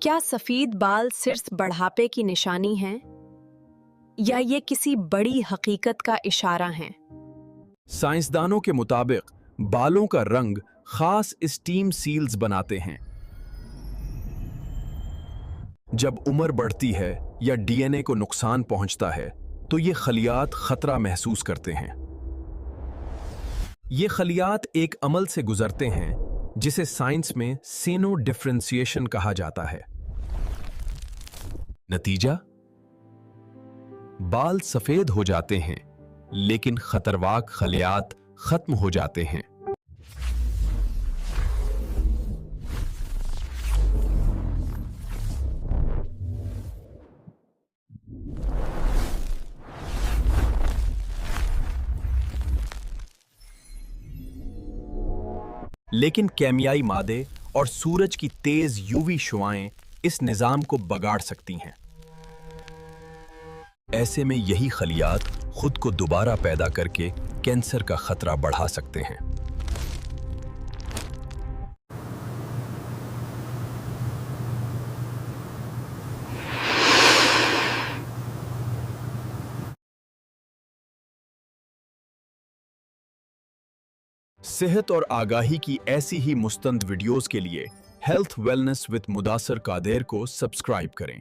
क्या सफेद बाल सिर्फ बढ़ापे की निशानी हैं या ये किसी बड़ी हकीकत का इशारा हैं? साइंसदानों के मुताबिक बालों का रंग खास स्टीम सील्स बनाते हैं। जब उम्र बढ़ती है या डीएनए को नुकसान पहुंचता है तो ये खलियात खतरा महसूस करते हैं। ये खलियात एक अमल से गुजरते हैं जिसे साइंस में सेनो डिफरेंशिएशन कहा जाता है। नतीजा, बाल सफेद हो जाते हैं लेकिन खतरनाक खलियात खत्म हो जाते हैं। लेकिन केमियाई मादे और सूरज की तेज यूवी शुआएं इस निजाम को बिगाड़ सकती हैं। ऐसे में यही खलियात खुद को दोबारा पैदा करके कैंसर का खतरा बढ़ा सकते हैं। सेहत और आगाही की ऐसी ही मुस्तंद वीडियोस के लिए हेल्थ वेलनेस विद मुदासर कादेर को सब्सक्राइब करें।